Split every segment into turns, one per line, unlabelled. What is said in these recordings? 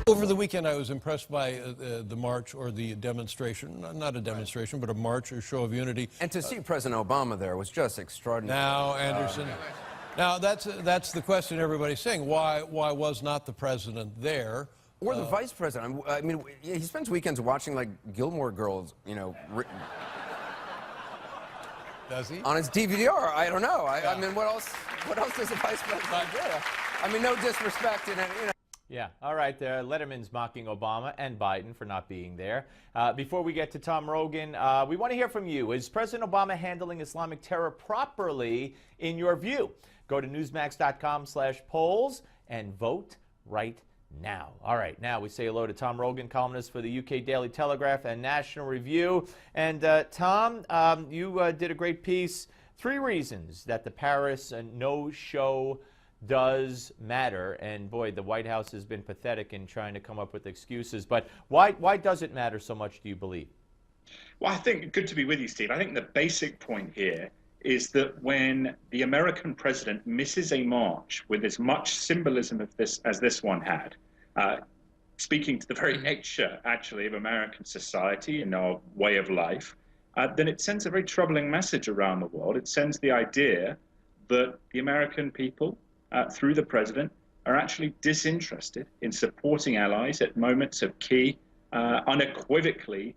Over the weekend, I was impressed by the march or the demonstration, not a demonstration, but a march, a show of unity.
And to see President Obama there was just extraordinary.
Now, Anderson, now that's the question everybody's saying. Why was not the president there?
Or the vice president. I mean, he spends weekends watching, like, Gilmore Girls, you know.
Does he?
On his DVR. I don't know. I mean, what else does the vice president do? I mean, no disrespect in it, you know.
Yeah, all right. Letterman's mocking Obama and Biden for not being there. Before we get to Tom Rogan, we want to hear from you. Is President Obama handling Islamic terror properly in your view? Go to newsmax.com/polls and vote right now. All right, now we say hello to Tom Rogan, columnist for the UK Daily Telegraph and National Review. And Tom, you did a great piece, 3 reasons that the Paris no-show does matter. And boy, the White House has been pathetic in trying to come up with excuses. But why does it matter so much, do you believe?
Well, I think, good to be with you, Steve. I think the basic point here is that when the American president misses a march with as much symbolism of this as this one had, speaking to the very nature, actually, of American society and our way of life, then it sends a very troubling message around the world. It sends the idea that the American people, through the president, are actually disinterested in supporting allies at moments of key, unequivocally,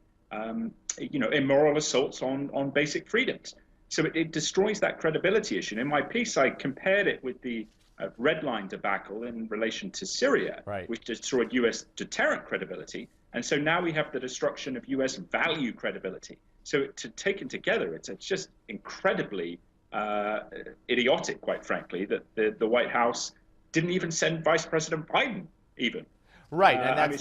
immoral assaults on basic freedoms. So it destroys that credibility issue. In my piece, I compared it with the Red Line debacle in relation to Syria,
right,
which destroyed U.S. deterrent credibility. And so now we have the destruction of U.S. value credibility. So to taken together, it's just incredibly idiotic, quite frankly, that the White House didn't even send Vice President Biden even.
Right, and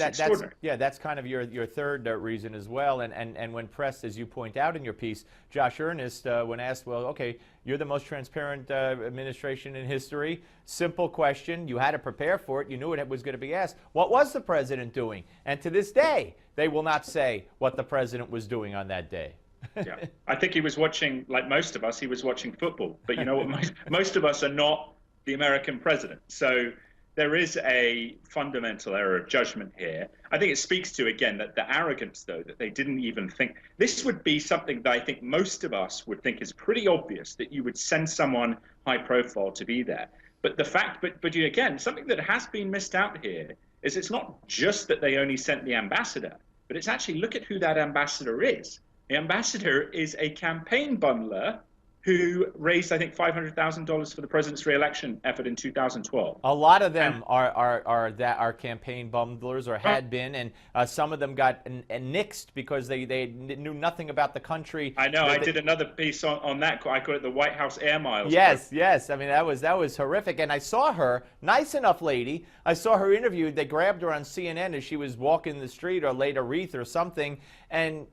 that's kind of your third reason as well. And when pressed, as you point out in your piece, Josh Earnest, when asked, well, okay, you're the most transparent administration in history. Simple question. You had to prepare for it. You knew it was going to be asked. What was the president doing? And to this day, they will not say what the president was doing on that day.
Yeah, I think he was watching, like most of us, he was watching football. But you know what? Most of us are not the American president. So there is a fundamental error of judgment here. I think it speaks to, again, that the arrogance, though, that they didn't even think. This would be something that I think most of us would think is pretty obvious, that you would send someone high profile to be there. But the fact, again, something that has been missed out here is it's not just that they only sent the ambassador, but it's actually, look at who that ambassador is. The ambassador is a campaign bundler who raised, I think, $500,000 for the president's re-election effort in 2012.
A lot of them are campaign bundlers, or had been, and some of them got nixed because they knew nothing about the country.
I know. I did another piece on that. I call it the White House Air Miles.
Yes, yes. I mean, that was horrific. And I saw her, nice enough lady. I saw her interviewed. They grabbed her on CNN as she was walking the street or laid a wreath or something, and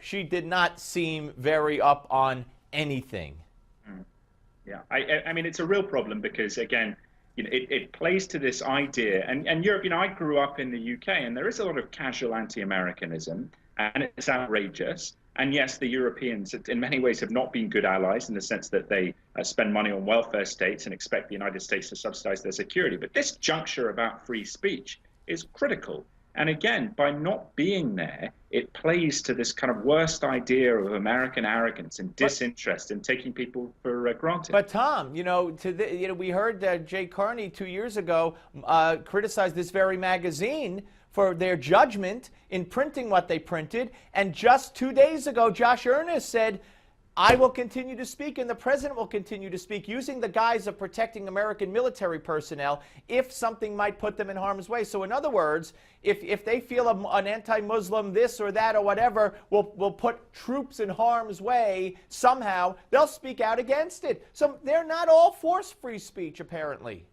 she did not seem very up on anything.
Yeah, I mean, it's a real problem because, again, it plays to this idea. And Europe, I grew up in the UK, and there is a lot of casual anti-Americanism, and it's outrageous. And yes, the Europeans, in many ways, have not been good allies in the sense that they spend money on welfare states and expect the United States to subsidize their security. But this juncture about free speech is critical. And again, by not being there, it plays to this kind of worst idea of American arrogance and disinterest in taking people for granted.
But Tom, we heard Jay Carney 2 years ago criticize this very magazine for their judgment in printing what they printed. And just 2 days ago, Josh Earnest said, I will continue to speak, and the president will continue to speak, using the guise of protecting American military personnel if something might put them in harm's way. So in other words, if they feel an anti-Muslim this or that or whatever will put troops in harm's way somehow, they'll speak out against it. So they're not all for free speech, apparently.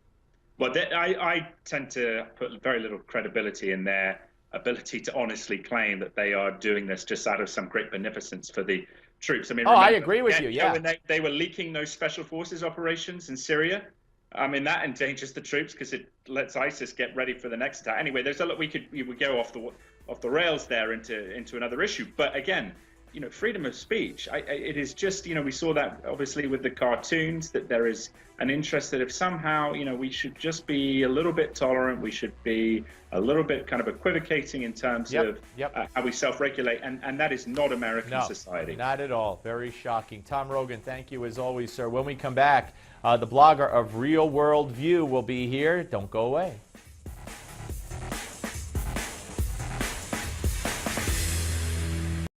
Well, I tend to put very little credibility in their ability to honestly claim that they are doing this just out of some great beneficence for the troops. I mean,
I agree with you. Yeah,
when they were leaking those special forces operations in Syria, I mean, that endangers the troops because it lets ISIS get ready for the next attack. Anyway, there's a lot we would go off the rails there into another issue. But again, freedom of speech. It is just, we saw that obviously with the cartoons, that there is an interest that if somehow, we should just be a little bit tolerant, we should be a little bit kind of equivocating in terms of how we self-regulate, and that is not American society.
Not at all. Very shocking. Tom Rogan, thank you as always, sir. When we come back, the blogger of Real World View will be here. Don't go away.